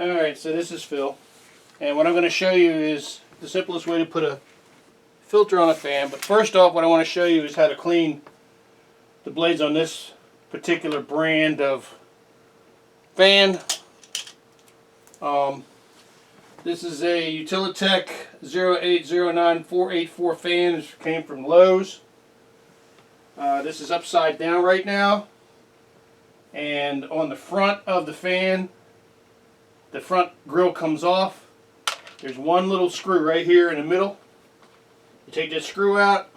Alright, so this is Phil. And what I'm going to show you is the simplest way to put a filter on a fan. But first off, what I want to show you is how to clean the blades on this particular brand of fan. This is a Utilitech 0809484 fan. This came from Lowe's. This is upside down right now. And on the front of the fan, the front grill comes off. There's one little screw right here in the middle. You take that screw out,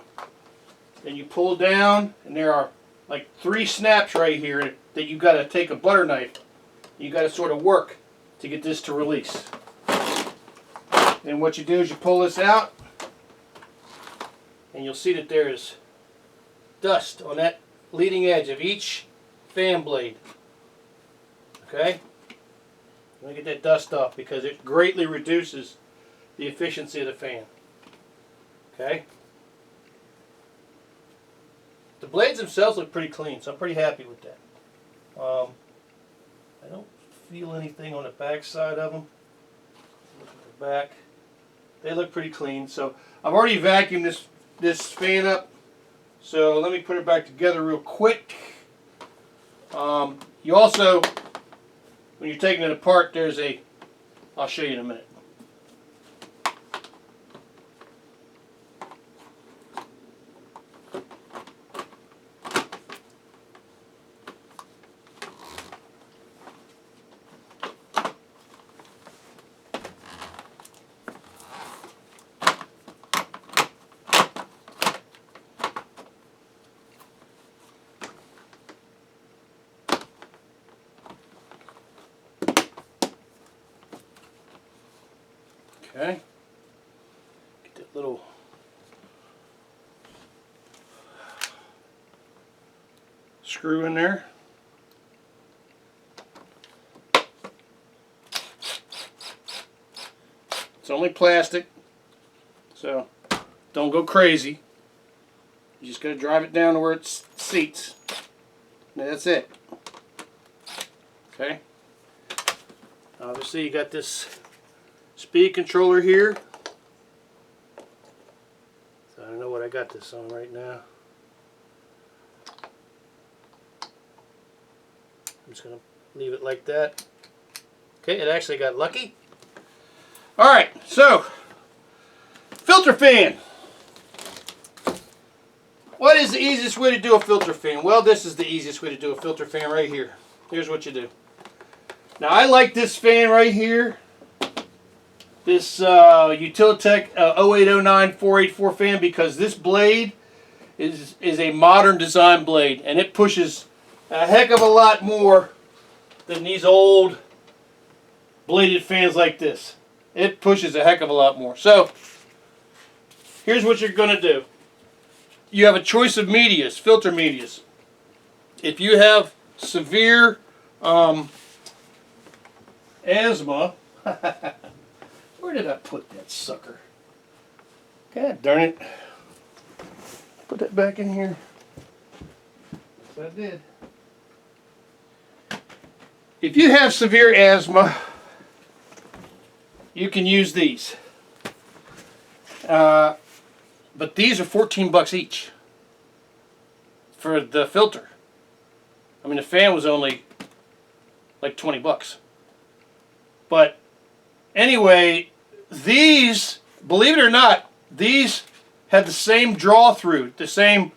then you pull down, and there are like 3 snaps right here that you got to take a butter knife. You got to sort of work to get this to release. And what you do is you pull this out, and you'll see that there is dust on that leading edge of each fan blade. Okay? Let me get that dust off because it greatly reduces the efficiency of the fan. Okay? The blades themselves look pretty clean, so I'm pretty happy with that. I don't feel anything on the back side of them. Look at the back. They look pretty clean. So I've already vacuumed this fan up. So let me put it back together real quick. You also, when you're taking it apart, there's a, I'll show you in a minute. Okay, get that little screw in there. It's only plastic, so don't go crazy. You just gotta drive it down to where it seats. And that's it. Okay. Obviously, you got this speed controller here. So I don't know what I got this on right now. I'm just going to leave it like that. Okay, it actually got lucky. Alright, so filter fan. What is the easiest way to do a filter fan? Well, this is the easiest way to do a filter fan right here. Here's what you do. Now I like this fan right here. This Utilitech 0809484 fan, because this blade is a modern design blade, and it pushes a heck of a lot more than these old bladed fans like this. It pushes a heck of a lot more. So here's what you're going to do. You have a choice of medias, filter medias. If you have severe asthma, where did I put that sucker? God darn it. Put that back in here. Yes, I did. If you have severe asthma, you can use these. But these are $14 each for the filter. I mean, the fan was only like $20. But anyway, these, believe it or not, these had the same draw through, the same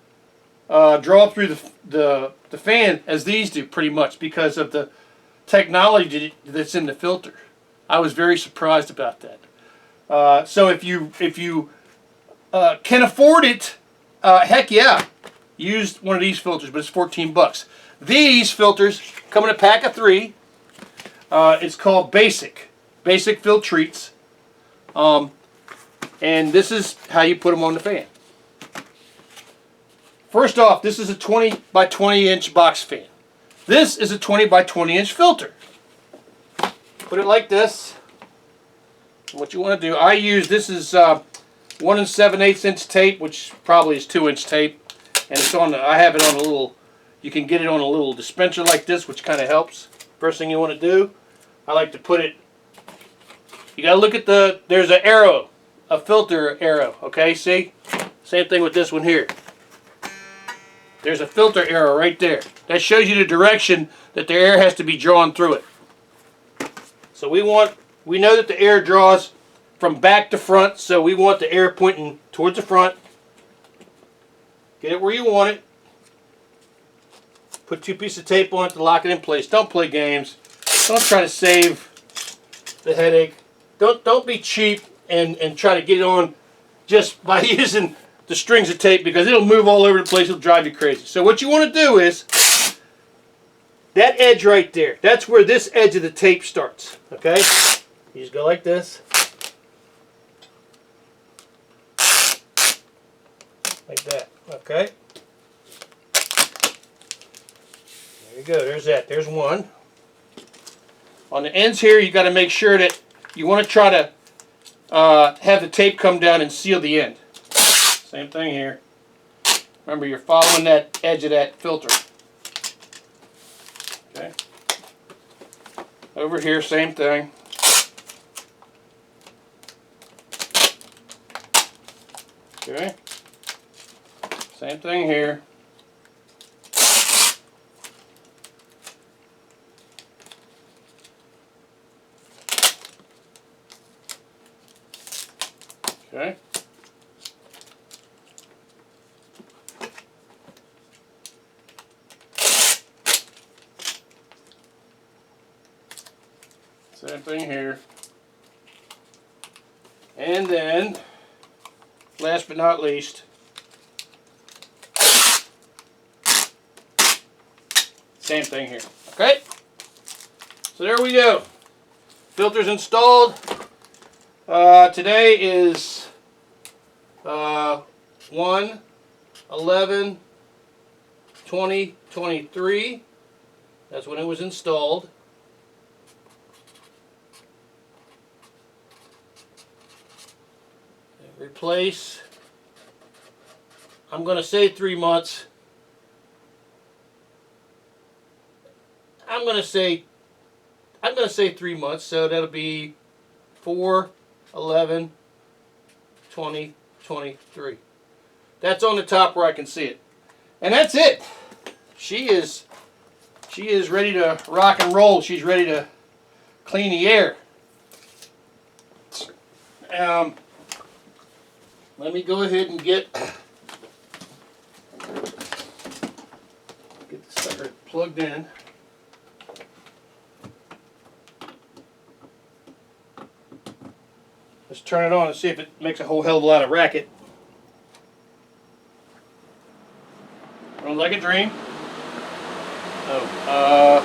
draw through the fan as these do, pretty much, because of the technology that's in the filter. I was very surprised about that. So if you can afford it, heck yeah, use one of these filters, but it's $14. These filters come in a pack of 3. It's called Basic Filtreats. And this is how you put them on the fan. First off, this is a 20 by 20 inch box fan. This is a 20 by 20 inch filter. Put it like this. What you want to do, I use, this is 1 7/8 inch tape, which probably is 2 inch tape. And it's on, I have it on a little, you can get it on a little dispenser like this, which kind of helps. First thing you want to do, I like to put it You got to look at there's an arrow, a filter arrow, okay, see? Same thing with this one here. There's a filter arrow right there. That shows you the direction that the air has to be drawn through it. So we know that the air draws from back to front, so we want the air pointing towards the front. Get it where you want it. Put 2 pieces of tape on it to lock it in place. Don't play games. Don't try to save the headache. Don't be cheap and try to get it on just by using the strings of tape, because it'll move all over the place. It'll drive you crazy. So what you want to do is that edge right there. That's where this edge of the tape starts. Okay? You just go like this. Like that. Okay? There you go. There's that. There's one. On the ends here, you got to make sure that you want to try to have the tape come down and seal the end. Same thing here. Remember, you're following that edge of that filter. Okay. Over here, same thing. Okay. Same thing here. Okay. Same thing here. And then, last but not least, same thing here. Okay? So there we go. Filter's installed. Today is 1/11/2023. That's when it was installed. Replace, I'm going to say 3 months. I'm going to say 3 months, so that'll be 4/11/2023. That's on the top where I can see it. And that's it. She is ready to rock and roll. She's ready to clean the air. Let me go ahead and get the sucker plugged in. Let's turn it on and see if it makes a whole hell of a lot of racket. Runs like a dream. Oh, I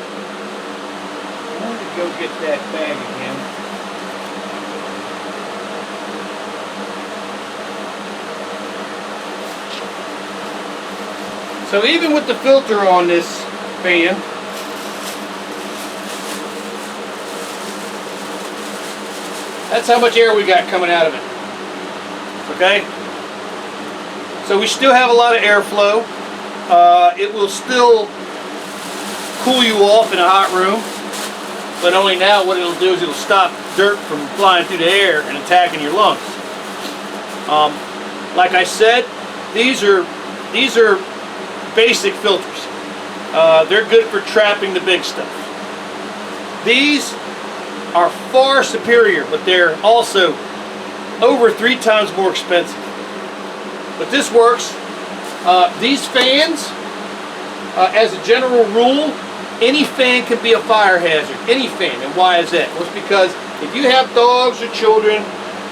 want to go get that bag again. So even with the filter on this fan, that's how much air we got coming out of it. Okay? So we still have a lot of airflow. It will still cool you off in a hot room, but only now what it'll do is it'll stop dirt from flying through the air and attacking your lungs. Like I said, these are basic filters. They're good for trapping the big stuff. These are far superior, but they're also over 3 times more expensive. But this works. These fans, as a general rule, any fan can be a fire hazard. Any fan. And why is that? Well, it's because if you have dogs or children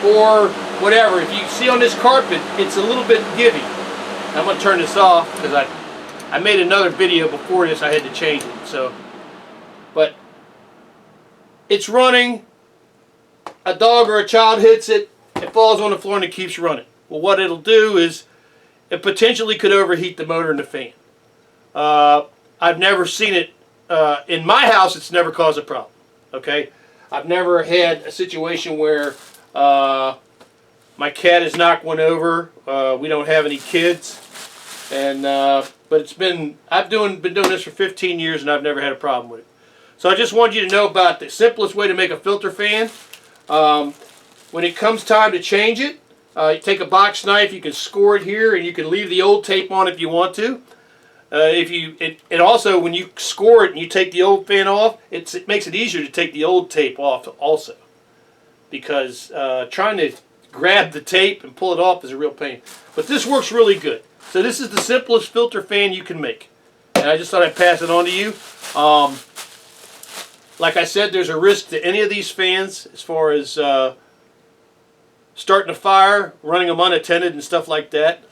or whatever, if you see on this carpet, it's a little bit giving. I'm going to turn this off because I made another video before this. I had to change it. So, but it's running. A dog or a child hits it. It falls on the floor and it keeps running. Well, what it'll do is it potentially could overheat the motor in the fan. I've never seen it in my house. It's never caused a problem. Okay, I've never had a situation where my cat has knocked one over. We don't have any kids, and but it's been I've been doing this for 15 years and I've never had a problem with it. So I just wanted you to know about the simplest way to make a filter fan. When it comes time to change it, you take a box knife, you can score it here, and you can leave the old tape on if you want to. And also when you score it and you take the old fan off, it makes it easier to take the old tape off also, because trying to grab the tape and pull it off is a real pain. But this works really good. So this is the simplest filter fan you can make, and I just thought I'd pass it on to you. Like I said, there's a risk to any of these fans as far as starting a fire, running them unattended, and stuff like that.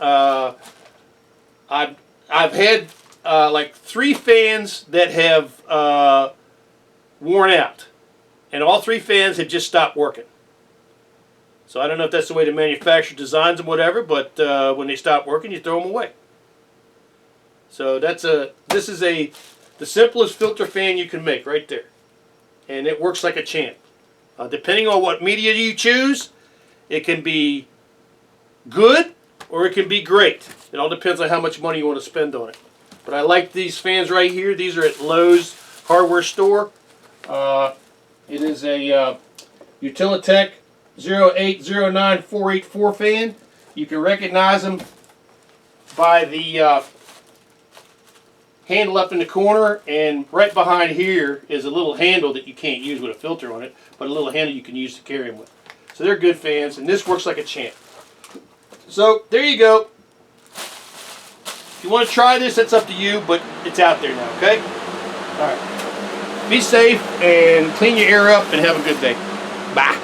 I've had like 3 fans that have worn out, and all 3 fans have just stopped working. So I don't know if that's the way the manufacturer designs them, whatever, but when they stop working, you throw them away. So this is the simplest filter fan you can make right there, and it works like a champ. Depending on what media you choose, it can be good or it can be great. It all depends on how much money you want to spend on it. But I like these fans right here. These are at Lowe's hardware store. It is a Utilitech 0809484 fan. You can recognize them by the handle up in the corner, and right behind here is a little handle that you can't use with a filter on it, but a little handle you can use to carry them with. So they're good fans, and this works like a champ. So there you go. If you want to try this, that's up to you, but it's out there now, okay? All right. Be safe and clean your air up and have a good day. Bye.